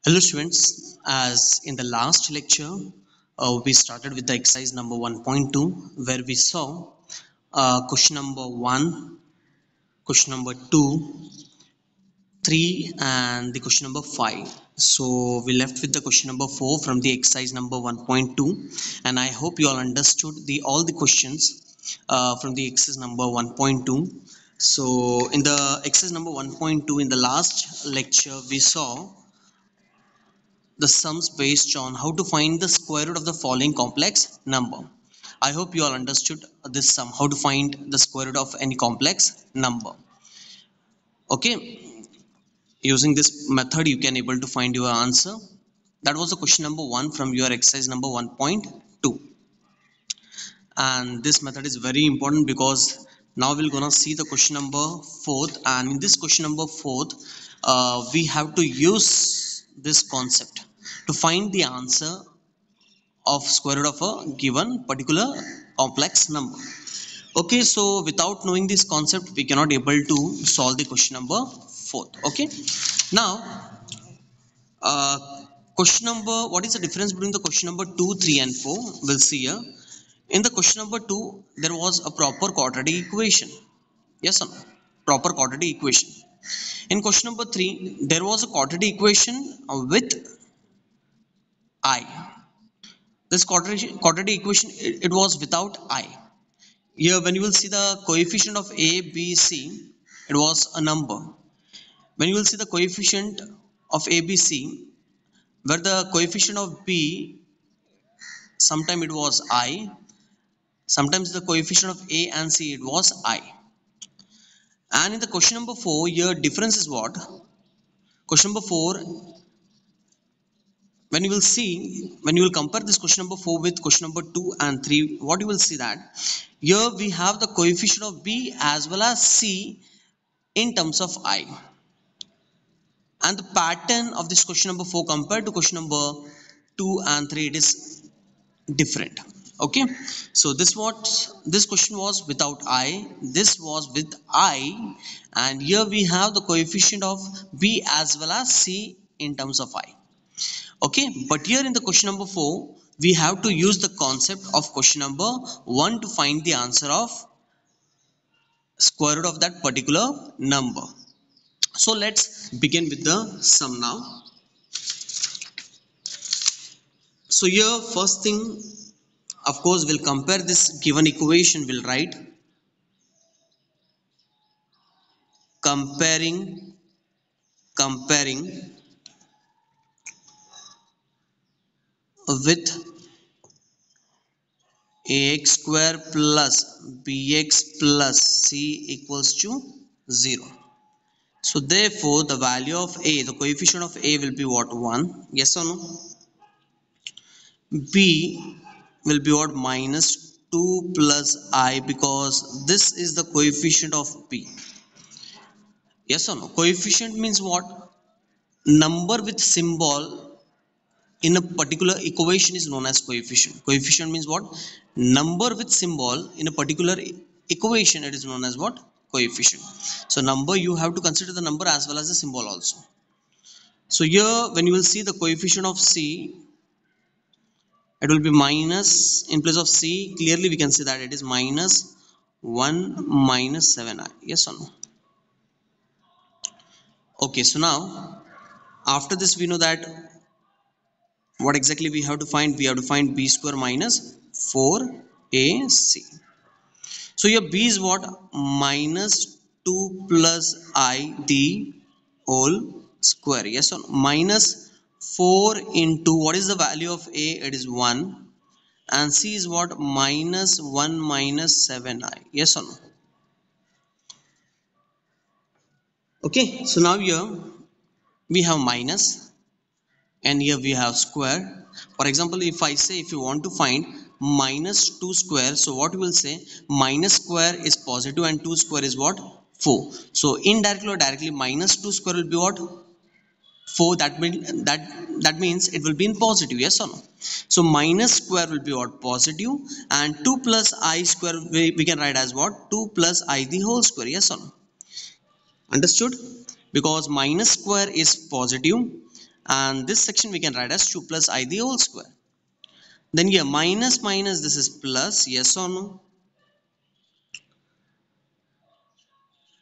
Hello students, as in the last lecture, we started with the exercise number 1.2 where we saw question number 1, question number 2, 3 and the question number 5. So we left with the question number 4 from the exercise number 1.2 and I hope you all understood all the questions from the exercise number 1.2. So in the exercise number 1.2 in the last lecture we saw the sums based on how to find the square root of the following complex number. I hope you all understood this sum, how to find the square root of any complex number. Okay, using this method you can able to find your answer. That was the question number 1 from your exercise number 1.2, and this method is very important because now we're gonna see the question number 4th, and in this question number 4th we have to use this concept to find the answer of square root of a given particular complex number. Okay, so without knowing this concept we cannot able to solve the question number 4th. Okay, now uh, question number, what is the difference between the question number 2, 3 and 4? We'll see here. In the question number 2 there was a proper quadratic equation, yes or no? Proper quadratic equation. In question number 3 there was a quadratic equation with I. This quadratic equation, it was without I. Here when you will see the coefficient of a, b, c, it was a number. When you will see the coefficient of a, b, c, where the coefficient of b, sometimes it was I, sometimes the coefficient of a and c, it was I. And in the question number 4 here difference is what? Question number 4, when you will see, when you will compare this question number 4 with question number 2 and 3, what you will see that here we have the coefficient of b as well as c in terms of I, and the pattern of this question number 4 compared to question number 2 and 3, it is different. Okay, so this question was without I, this was with I, and here we have the coefficient of b as well as c in terms of I. Okay, but here in the question number 4 we have to use the concept of question number 1 to find the answer of square root of that particular number. So let's begin with the sum now. So here first thing, of course, we'll compare this given equation. We'll write comparing with ax square plus bx plus c equals to 0. So therefore the value of a, the coefficient of a will be what? 1, yes or no? B will be what? Minus 2 plus I, because this is the coefficient of b, yes or no? Coefficient means what? Number with symbol in a particular equation is known as coefficient. Coefficient means what? Number with symbol in a particular equation, it is known as what? Coefficient. So number, you have to consider the number as well as the symbol also. So here when you will see the coefficient of c, it will be minus, in place of c clearly we can see that it is minus 1 minus 7i, yes or no? Okay, so now after this we know that what exactly we have to find? We have to find b square minus 4ac. So here b is what? Minus 2 plus I the whole square, yes or no? Minus 4 into, what is the value of a? It is 1, and c is what? Minus 1 minus 7i, yes or no? Okay, so now here we have minus and here we have square. For example, if I say, if you want to find minus 2 square, so what we will say? Minus square is positive and 2 square is what? 4. So indirectly or directly minus 2 square will be what? 4. That means it will be in positive, yes or no? So minus square will be what? Positive, and 2 plus I square we can write as what? 2 plus I the whole square, yes or no? Understood? Because minus square is positive and this section we can write as 2 plus I the whole square. Then here minus minus, this is plus, yes or no?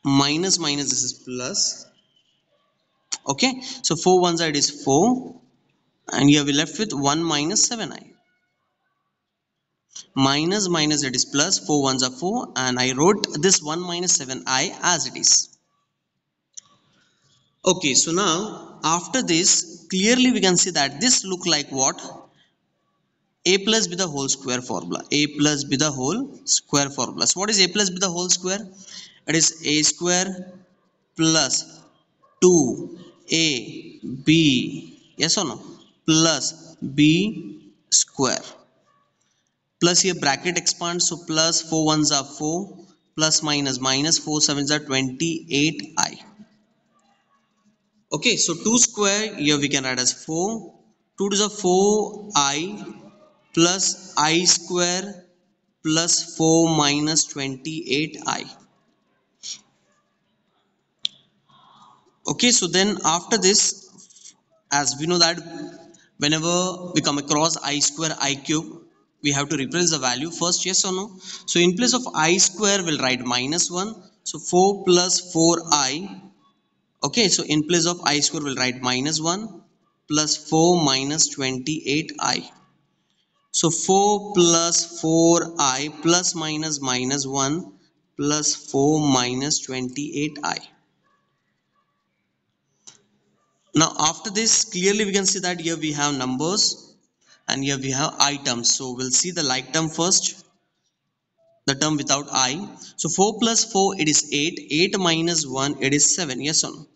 Minus minus, this is plus. Okay, so 4 one side is 4, and here we left with 1 minus 7i. Minus minus, it is plus, 4 ones are 4, and I wrote this 1 minus 7i as it is. Okay, so now after this, clearly we can see that this look like what? A plus b the whole square formula. A plus b the whole square formula. So what is a plus b the whole square? It is a square plus 2ab, yes or no, plus b square, plus here bracket expands, so plus 4 ones are 4, plus minus minus, 4 sevens are 28i. Okay, so 2 square, here we can write as 4, 2 to the 4i plus I square plus 4 minus 28i. Okay, so then after this, as we know that whenever we come across I square I cube, we have to replace the value first, yes or no? So in place of I square, we'll write minus 1. So 4 plus 4i. Okay, so in place of I square, we'll write minus 1 plus 4 minus 28i. So 4 plus 4i plus minus minus 1 plus 4 minus 28i. Now after this, clearly we can see that here we have numbers and here we have items. So we'll see the like term first, the term without I. So 4 plus 4, it is 8. 8 minus 1, it is 7. Yes or no?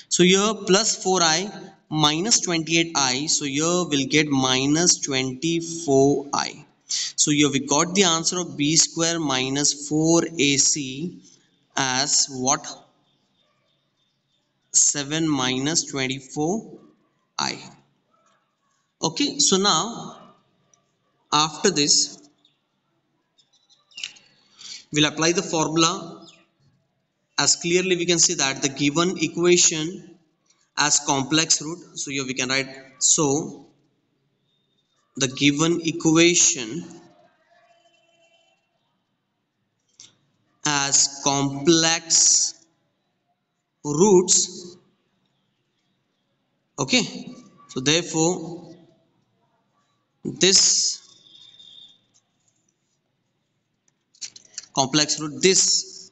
So here plus 4i minus 28i. So here we'll get minus 24i. So here we got the answer of b square minus 4ac as what? 7 minus 24i. Okay, so now after this, we'll apply the formula. As clearly we can see that the given equation as complex root. So here we can write, so the given equation as complex roots. Okay, so therefore this complex root, this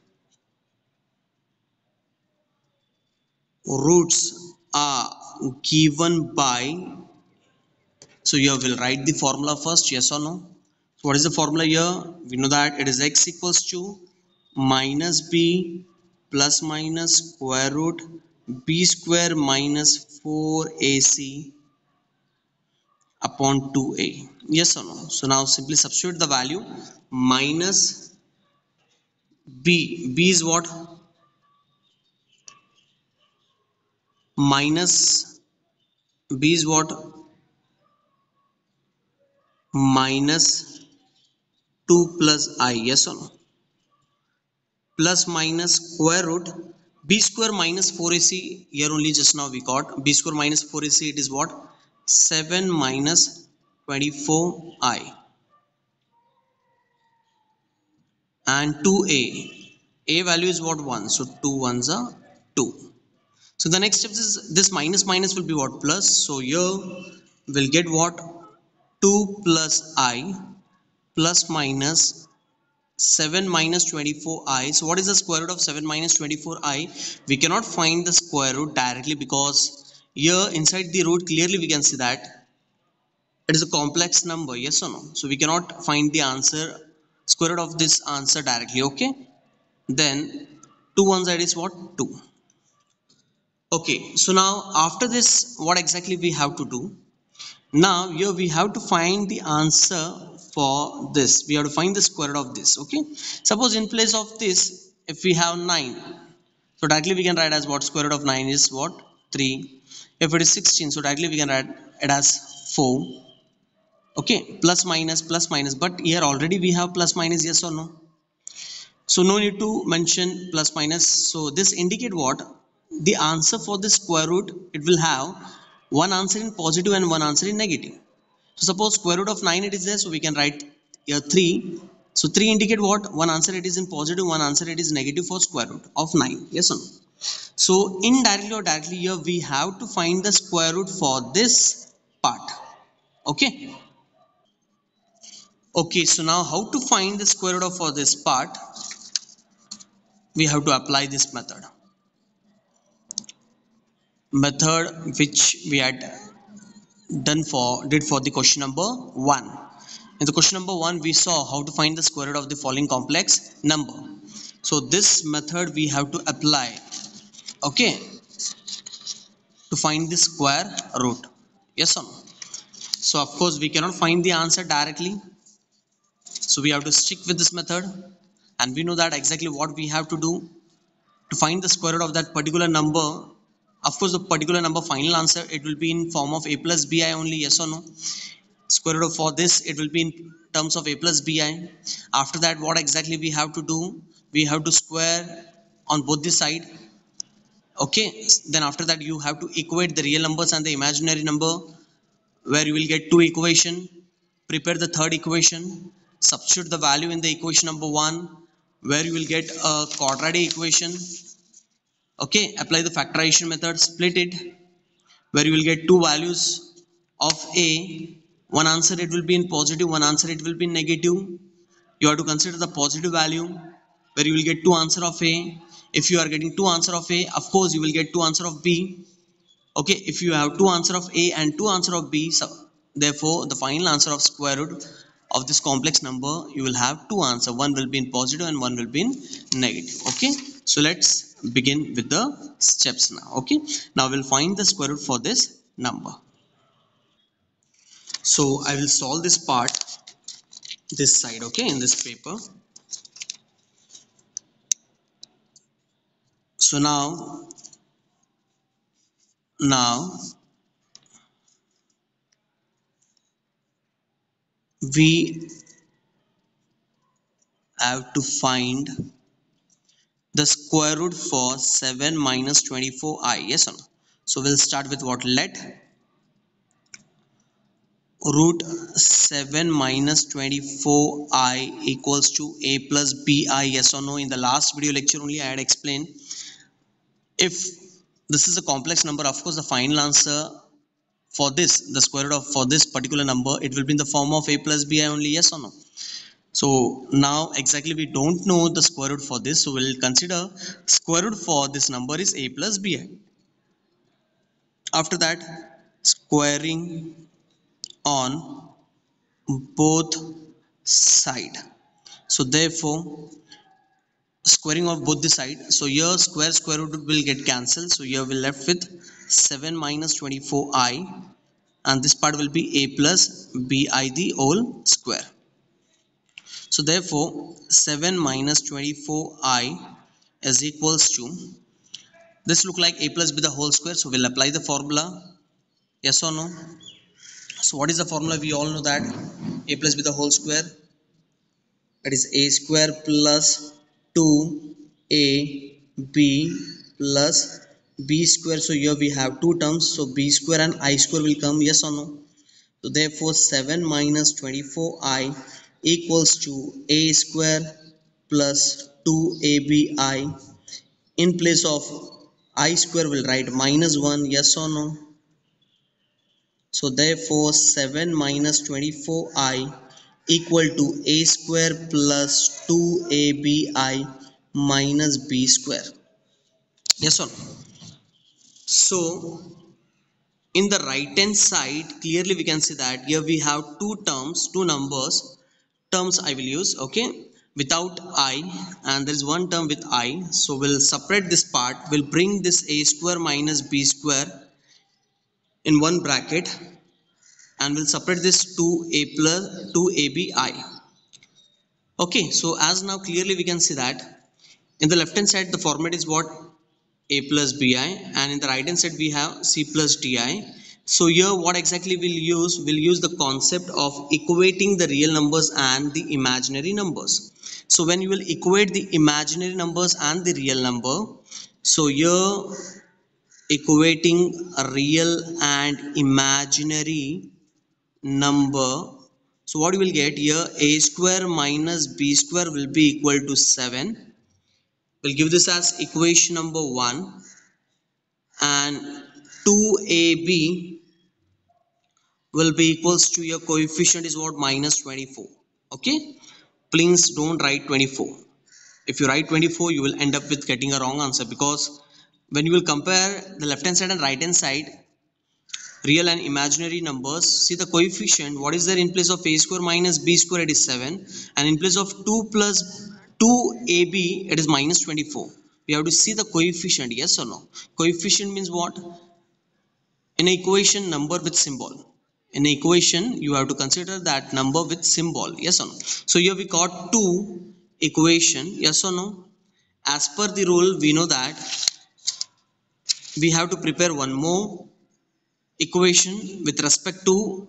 roots are given by, so here we'll write the formula first, yes or no? So what is the formula here? We know that it is x equals to minus b plus minus square root b square minus 4ac upon 2a. Yes or no? So now simply substitute the value. Minus b is what? Minus b is what? Minus 2 plus I. Yes or no? Plus minus square root b square minus 4ac. Here only just now we got b square minus 4ac. It is what? 7 minus 24i and 2a. A value is what? 1. So 2 ones are 2. So the next step is this minus minus will be what? Plus. So here we'll get what? 2 plus I plus minus 7 minus 24i. So what is the square root of 7 minus 24i? We cannot find the square root directly because here inside the root clearly we can see that it is a complex number, yes or no? So we cannot find the answer, square root of this answer directly. Okay, then 2 one side is what? 2. Okay, so now after this, what exactly we have to do? Now here we have to find the answer for this. We have to find the square root of this. Okay, suppose in place of this, if we have 9, so directly we can write as what? Square root of 9 is what? 3. If it is 16, so directly we can write it as 4. Okay, plus minus, but here already we have plus minus, yes or no? So no need to mention plus minus. So this indicate what? The answer for the square root, it will have one answer in positive and one answer in negative. So suppose square root of 9 it is there, so we can write here 3. So 3 indicate what? One answer it is in positive, one answer it is negative for square root of 9. Yes or no? So indirectly or directly here we have to find the square root for this part. Okay. Okay, so now how to find the square root of for this part? We have to apply this method which we had did for the question number 1. In the question number 1 we saw how to find the square root of the following complex number. So this method we have to apply, okay, to find the square root. Yes or no? So of course we cannot find the answer directly, so we have to stick with this method, and we know that exactly what we have to do to find the square root of that particular number. Of course the particular number final answer it will be in form of a plus bi only. Yes or no? Square root of for this it will be in terms of a plus bi. After that what exactly we have to do? We have to square on both the side. Okay, then after that you have to equate the real numbers and the imaginary number, where you will get two equation. Prepare the third equation, substitute the value in the equation number 1, where you will get a quadratic equation. Okay, apply the factorization method, split it, where you will get two values of a. One answer it will be in positive, one answer it will be in negative. You have to consider the positive value, where you will get two answer of a. If you are getting two answer of a, of course you will get two answer of b. Okay, if you have two answer of a and two answer of b, so therefore the final answer of square root of this complex number you will have two answer, one will be in positive and one will be in negative. Okay, so let's begin with the steps now. Okay, now we'll find the square root for this number. So I will solve this part this side, okay, in this paper. So now we have to find the square root for 7 minus 24i. Yes or no? So we'll start with what? Let root 7 minus 24i equals to a plus bi. Yes or no? In the last video lecture only I had explained, if this is a complex number, of course the final answer for this, the square root of for this particular number, it will be in the form of a plus bi only. Yes or no? So now exactly we don't know the square root for this, so we'll consider square root for this number is a plus bi. After that, squaring on both side. So therefore squaring of both the side, so here square root will get cancelled, so here we're left with 7 minus 24i, and this part will be a plus bi the whole square. So therefore 7 minus 24i is equals to, this look like a plus b the whole square, so we'll apply the formula. Yes or no? So what is the formula? We all know that a plus b the whole square, that is a square plus 2ab plus b square. So here we have two terms, so b square and I square will come. Yes or no? So therefore 7 minus 24i equals to a square plus 2abi. In place of I square will write minus 1. Yes or no? So therefore 7 minus 24i equal to a square plus 2abi minus b square. Yes or no? So in the right hand side clearly we can see that here we have two terms, two terms I will use, okay, without I, and there is one term with I. So we'll separate this part, we'll bring this a square minus b square in one bracket, and we'll separate this to a plus 2abi. Okay, so as now clearly we can see that in the left hand side the format is what? A plus bi, and in the right hand side we have c plus di. So here what exactly we'll use the concept of equating the real numbers and the imaginary numbers. So when you will equate the imaginary numbers and the real number, so here equating a real and imaginary number. So what you will get here, a square minus b square will be equal to 7. We'll give this as equation number 1, and 2ab will be equals to your coefficient is what, minus 24. Okay, please don't write 24. If you write 24, you will end up with getting a wrong answer, because when you will compare the left hand side and right hand side, real and imaginary numbers, see the coefficient, what is there in place of a square minus b square, it is 7, and in place of 2 plus 2ab, it is minus 24. We have to see the coefficient, yes or no. Coefficient means what? In an equation, number with symbol. In an equation, you have to consider that number with symbol, yes or no. So here we got two equation, yes or no. As per the rule, we know that we have to prepare one more equation with respect to,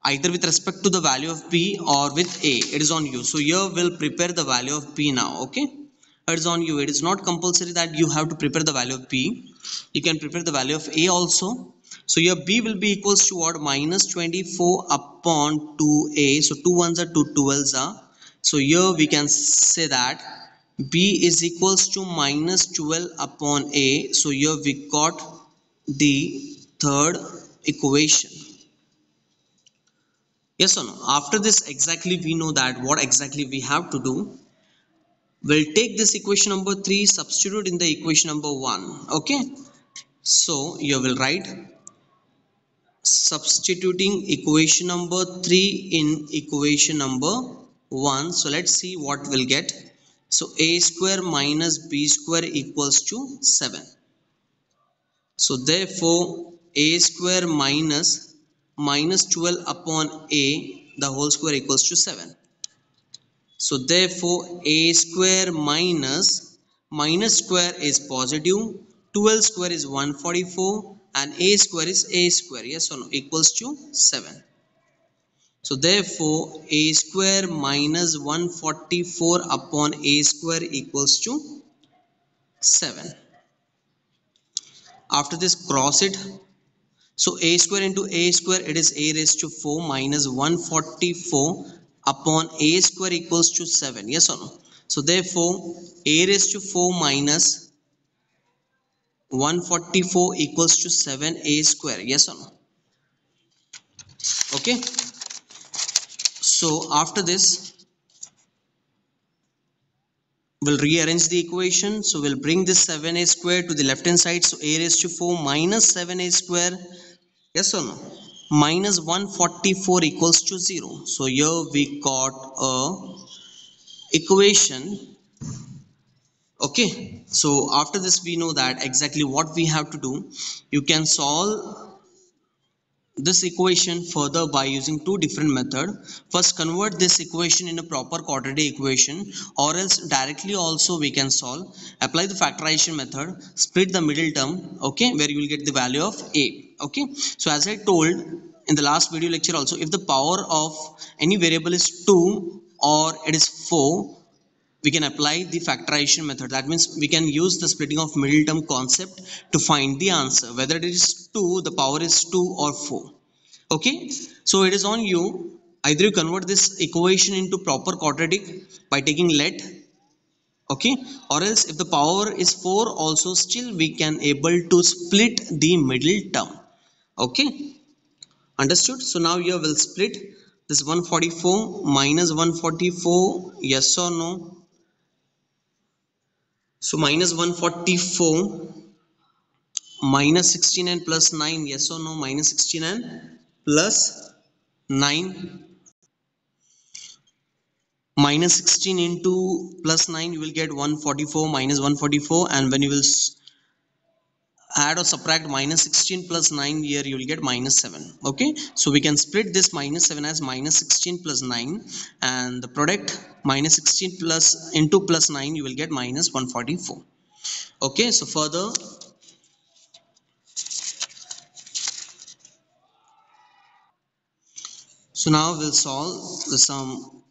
either with respect to the value of p or with a. It is on you. So here we'll prepare the value of p now. Okay, it is on you. It is not compulsory that you have to prepare the value of p. You can prepare the value of a also. So here b will be equals to what? Minus 24 upon 2a. So 2 ones are 2 12s are. So here we can say that b is equals to minus 12 upon a. So here we got the third equation. Yes or no? After this, exactly we know that what exactly we have to do. We'll take this equation number 3, substitute in the equation number 1. Okay. So you will write substituting equation number 3 in equation number 1. So let's see what we'll get. So a square minus b square equals to 7. So therefore a square minus 12 upon a, the whole square equals to 7. So therefore a square minus square is positive, 12 square is 144, and a square is a square, yes or no, equals to 7. So therefore a square minus 144 upon a square equals to 7. After this, cross it. So a square into a square, it is a raised to 4 minus 144 upon a square equals to 7. Yes or no? So therefore a raised to 4 minus 144 equals to 7a square. Yes or no? Okay. So after this, we'll rearrange the equation. So we'll bring this 7a square to the left hand side. So a raised to 4 minus 7a square. Yes or no? Minus 144 equals to 0. So here we got a equation. Okay, so after this we know that exactly what we have to do. You can solve this equation further by using two different methods. First, convert this equation in a proper quadratic equation, or else directly also we can solve. Apply the factorization method, split the middle term, okay, where you will get the value of a. Okay, so as I told in the last video lecture also, if the power of any variable is 2 or it is 4, we can apply the factorization method. That means we can use the splitting of middle term concept to find the answer, whether it is 2, the power is 2, or 4. Okay, so it is on you. Either you convert this equation into proper quadratic by taking let, okay, or else if the power is 4 also, still we can able to split the middle term. Okay, understood. So now here we'll split this 144 minus 144, yes or no. So minus 144 minus 16 and plus 9, yes or no. Minus 16 and plus 9, minus 16 into plus 9, you will get 144 minus 144, and when you will add or subtract minus 16 plus 9, here you will get minus 7. Okay, so we can split this minus 7 as minus 16 plus 9, and the product minus 16 plus into plus 9, you will get minus 144. Okay, so further, so now we'll solve the sum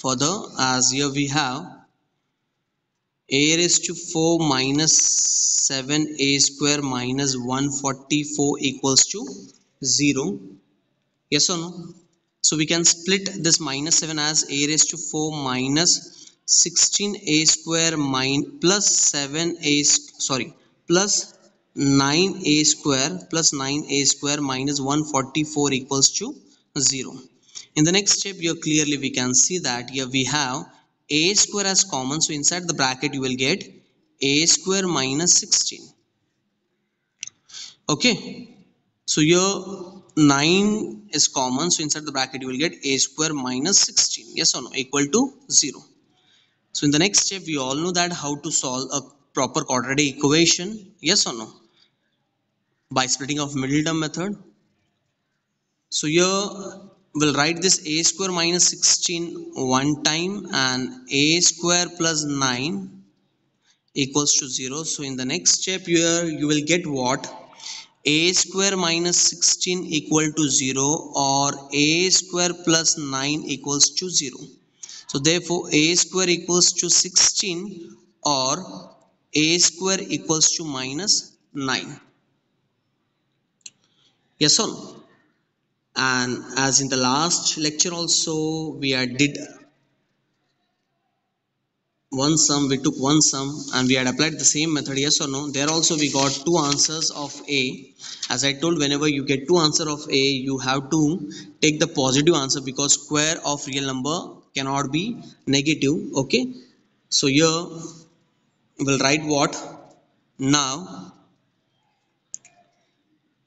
further, as here we have a raised to 4 minus 7a square minus 144 equals to 0. Yes or no? So we can split this minus 7 as a raised to 4 minus 16a square plus 7a sorry plus 9a square plus 9a square minus 144 equals to 0. In the next step here clearly we can see that here we have a square as common, so inside the bracket you will get a square minus 16. Okay, so here 9 is common, so inside the bracket you will get a square minus 16, yes or no, equal to 0. So in the next step we all know that how to solve a proper quadratic equation, yes or no, by splitting of middle term method. So here we'll write this a square minus 16 one time and a square plus 9 equals to 0. So in the next step here you will get what, a square minus 16 equal to 0 or a square plus 9 equals to 0. So therefore a square equals to 16 or a square equals to minus 9. Yes or no? And as in the last lecture also we did one sum, we took one sum and we had applied the same method, yes or no. There also we got two answers of a. As I told, whenever you get two answer of a you have to take the positive answer because square of real number cannot be negative. Okay, so here we'll write what, now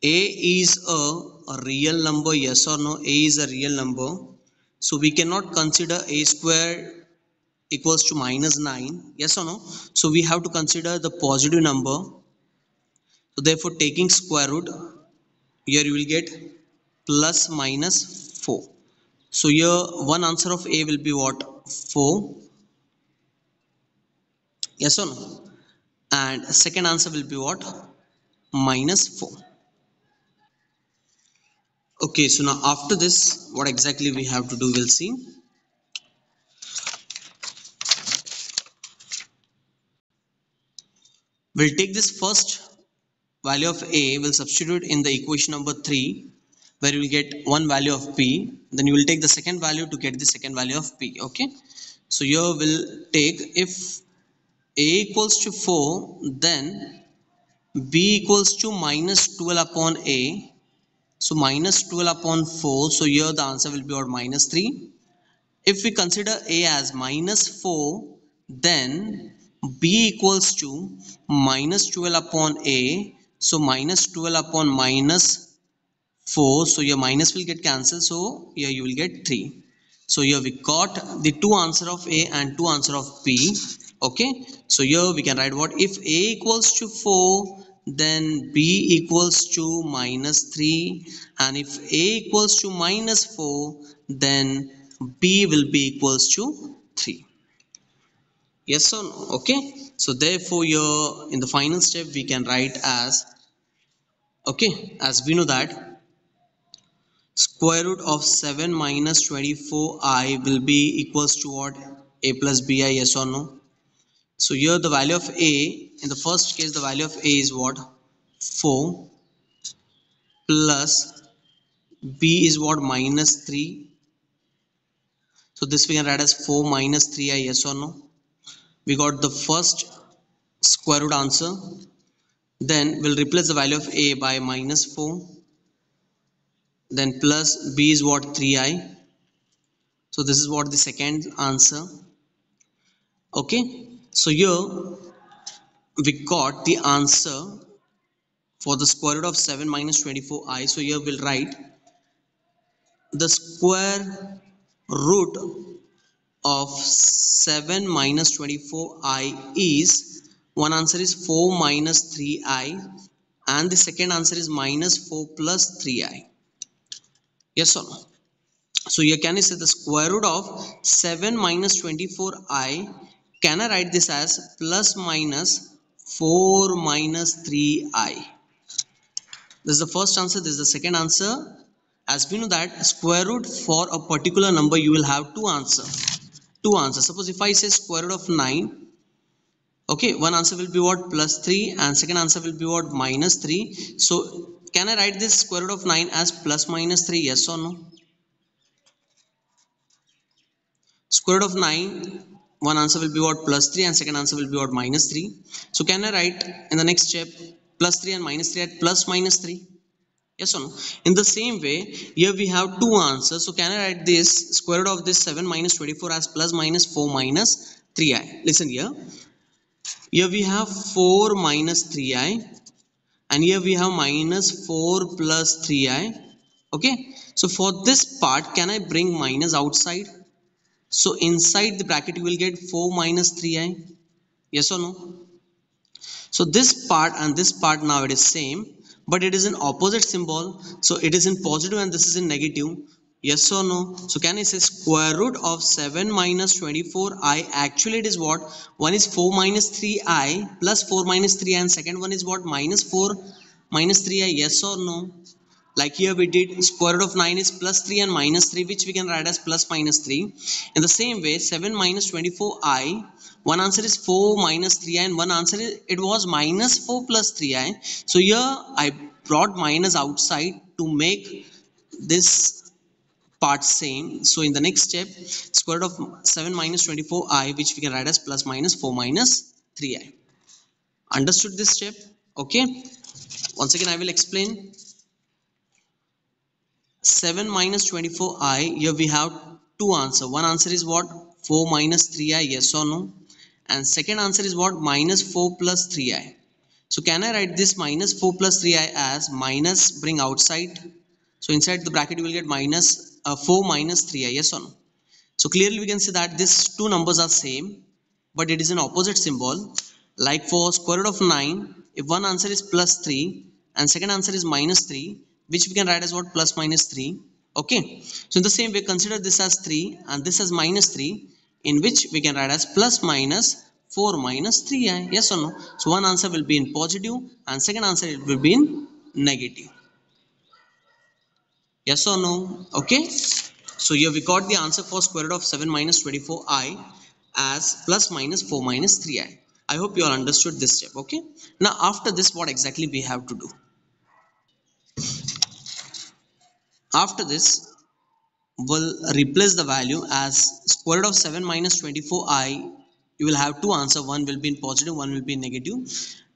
a is a real number, yes or no, a is a real number, so we cannot consider a square equals to minus 9, yes or no. So we have to consider the positive number, so therefore taking square root, here you will get plus minus 4. So here one answer of a will be what, 4, yes or no, and second answer will be what, minus 4. Okay, so now after this what exactly we have to do, we'll see. We'll take this first value of a, will substitute in the equation number 3 where you will get one value of p, then you will take the second value to get the second value of p. Okay, so here we'll take, if a equals to 4 then b equals to minus 12 upon a, so minus 12 upon 4, so here the answer will be about minus 3. If we consider a as minus 4 then b equals to minus 12 upon a, so minus 12 upon minus 4, so your minus will get cancelled, so here you will get 3. So here we got the two answer of a and two answer of p. Okay, so here we can write what, if a equals to 4 then b equals to minus 3, and if a equals to minus 4 then b will be equals to 3. Yes or no? Okay, so therefore here in the final step we can write as, okay, as we know that square root of 7 minus 24i will be equals to what, a plus bi, yes or no. So here the value of a, in the first case the value of a is what, 4 plus b is what, minus 3. So this we can write as 4 minus 3i, yes or no. We got the first square root answer, then we'll replace the value of a by minus 4, then plus b is what, 3i. So this is what the second answer. Okay, so here we got the answer for the square root of 7 minus 24i. So here we'll write the square root of 7 minus 24i is, one answer is 4 minus 3i and the second answer is minus 4 plus 3i. Yes or no? So here can I say the square root of 7 minus 24i, can I write this as plus minus 4 minus 3i. This is the first answer, this is the second answer. As we know that square root for a particular number you will have two answers. Suppose if I say square root of 9, Okay, one answer will be what, plus 3, and second answer will be what, minus 3. So can I write this square root of 9 as plus minus 3? Yes or no? Square root of 9, one answer will be what, plus 3, and second answer will be what, minus 3. So can I write in the next step plus 3 and minus 3 at plus minus 3? Yes or no? In the same way, here we have two answers. So can I write this square root of this 7 minus 24 as plus minus 4 minus 3i? Listen here. Here we have 4 minus 3i, and here we have minus 4 plus 3i. Okay. So for this part, can I bring minus outside? So inside the bracket you will get 4 minus 3i. Yes or no? So this part and this part now it is same, but it is in opposite symbol. So it is in positive and this is in negative. Yes or no? So can I say square root of 7 minus 24i? Actually it is what? One is 4 minus 3i plus 4 minus 3, and second one is what? Minus 4 minus 3i. Yes or no? Like here we did square root of 9 is plus 3 and minus 3, which we can write as plus minus 3. In the same way, 7 minus 24i, one answer is 4 minus 3i, and one answer is, it was minus 4 plus 3i. So here I brought minus outside to make this part same. So in the next step, square root of 7 minus 24i, which we can write as plus minus 4 minus 3i. Understood this step? Okay. Once again I will explain. 7 minus 24i, here we have two answer. One answer is what, 4 minus 3i, yes or no? And second answer is what, minus 4 plus 3i. So can I write this minus 4 plus 3i as minus, bring outside? So inside the bracket you will get minus 4 minus 3i, yes or no? So clearly we can see that these two numbers are same, but it is an opposite symbol. Like for square root of 9, if one answer is plus 3 and second answer is minus 3, which we can write as what, plus minus 3. Okay. So in the same way, consider this as 3 and this as minus 3, in which we can write as plus minus 4 minus 3i. Yes or no? So one answer will be in positive and second answer it will be in negative. Yes or no? Okay. So here we got the answer for square root of 7 minus 24i as plus minus 4 minus 3i. I hope you all understood this step. Okay. Now after this, what exactly we have to do? After this, we'll replace the value as square root of 7 minus 24i. You will have two answers. One will be in positive, one will be in negative.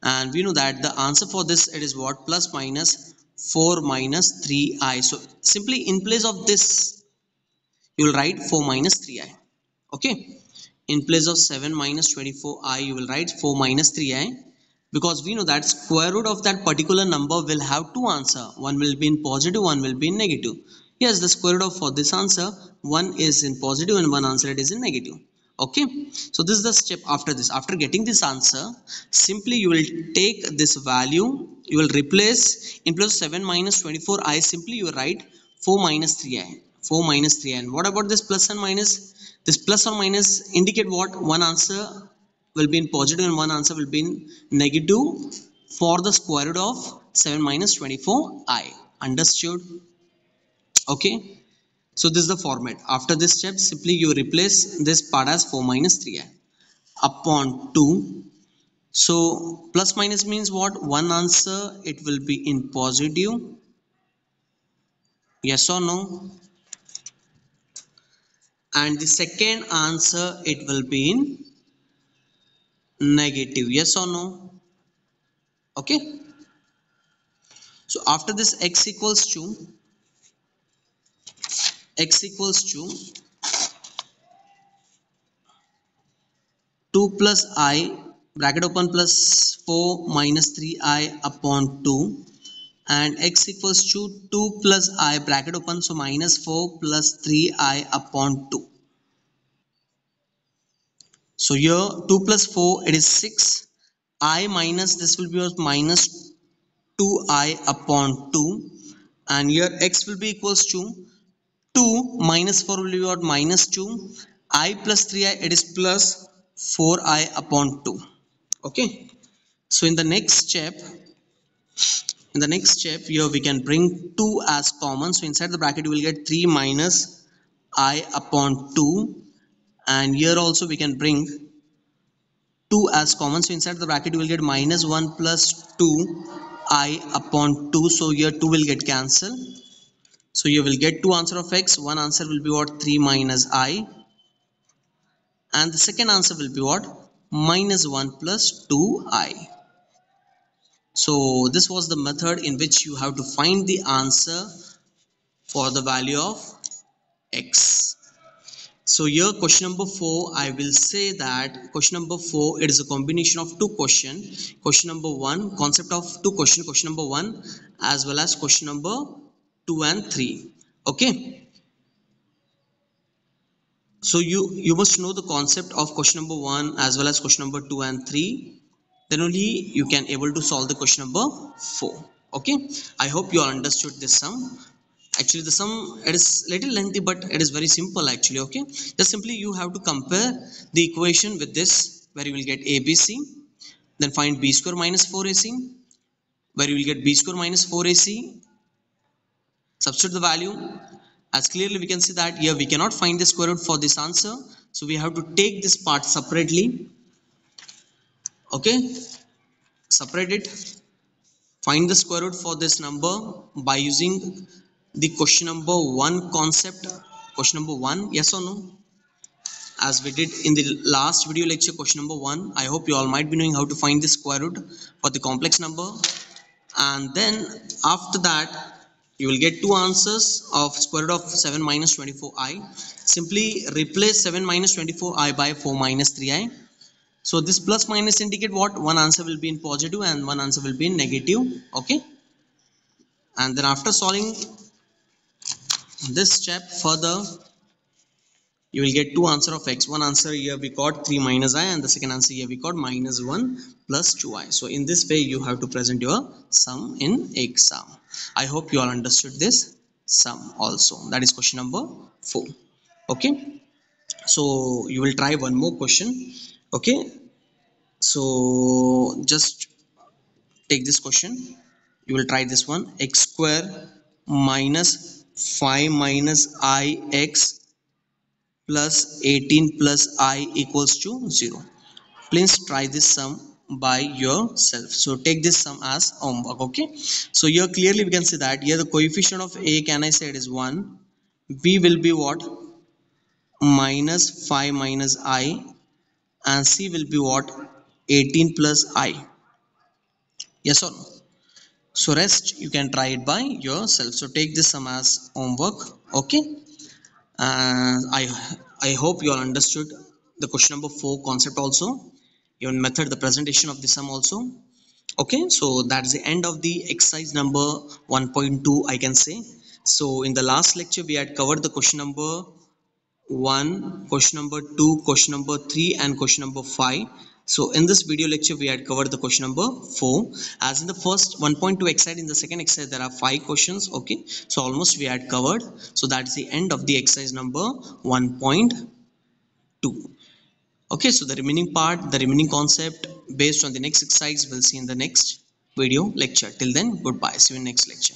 And we know that the answer for this, it is what? Plus minus 4 minus 3i. So simply in place of this, you will write 4 minus 3i. Okay. In place of 7 minus 24i, you will write 4 minus 3i, because we know that square root of that particular number will have two answers. One will be in positive, one will be in negative. Yes, the square root of for this answer, one is in positive and one answer it is in negative. Okay. So this is the step after this. After getting this answer, simply you will take this value, you will replace in place of 7 minus 24i, simply you will write 4 minus 3i. 4 minus 3i. And what about this plus and minus? This plus or minus indicate what? One answer will be in positive and one answer will be in negative for the square root of 7 minus 24i. Understood? Okay. So this is the format. After this step, simply you replace this part as 4 minus 3i upon 2. So plus minus means what? One answer it will be in positive. Yes or no? And the second answer it will be in negative. Yes or no? Okay. So after this, x equals to 2 plus I bracket open plus 4 minus 3i upon 2, and x equals to 2 plus I bracket open, so minus 4 plus 3i upon 2. So here 2 plus 4 it is 6, I minus this will be minus 2i upon 2, and here x will be equals to 2 minus 4 will be what? Minus 2, I plus 3i it is plus 4i upon 2. Okay. So in the next step here we can bring 2 as common. So inside the bracket you will get 3 minus I upon 2, and here also we can bring 2 as common, so inside the bracket you will get minus 1 plus 2 I upon 2, so here 2 will get cancelled, so you will get two answer of x. One answer will be what, 3 minus I, and the second answer will be what, minus 1 plus 2I. So this was the method in which you have to find the answer for the value of x. So here question number 4, I will say that question number 4, it is a combination of two questions. Question number 1, concept of two questions, question number 1 as well as question number 2 and 3. Okay. So you must know the concept of question number 1 as well as question number 2 and 3. Then only you can able to solve the question number 4. Okay. I hope you all understood this sum. Actually the sum, it is little lengthy but it is very simple actually. Okay, just simply you have to compare the equation with this, where you will get ABC, then find b square minus 4ac, where you will get b square minus 4ac, substitute the value. As clearly we can see that here we cannot find the square root for this answer, so we have to take this part separately. Okay, separate it, find the square root for this number by using the question number 1 concept. Question number 1, yes or no, as we did in the last video lecture. Question number 1, I hope you all might be knowing how to find the square root for the complex number, and then after that you will get two answers of square root of 7 minus 24i. Simply replace 7 minus 24i by 4 minus 3i. So this plus minus indicate what, one answer will be in positive and one answer will be in negative. Okay, and then after solving this step further, you will get two answer of x. One answer here we got 3 minus I, and the second answer here we got minus 1 plus 2i. So in this way you have to present your sum in exam. I hope you all understood this sum also. That is question number 4. Okay, so you will try one more question. Okay, so just take this question, you will try this one. X square minus 5 minus ix plus 18 plus I equals to 0. Please try this sum by yourself. So take this sum as homework. Okay, so here clearly we can see that here the coefficient of a, can I say it is 1, b will be what, minus 5 minus I, and c will be what, 18 plus I. Yes or no? So rest you can try it by yourself. So take this sum as homework. Okay, I hope you all understood the question number 4 concept also, even method, the presentation of the sum also. Okay, so that's the end of the exercise number 1.2, I can say. So in the last lecture we had covered the question number 1, question number 2, question number 3 and question number 5. So in this video lecture we had covered the question number 4. As in the first 1.2 exercise, in the second exercise there are 5 questions. Okay, so almost we had covered. So that's the end of the exercise number 1.2. Okay, so the remaining part, the remaining concept based on the next exercise we'll see in the next video lecture. Till then, goodbye, see you in next lecture.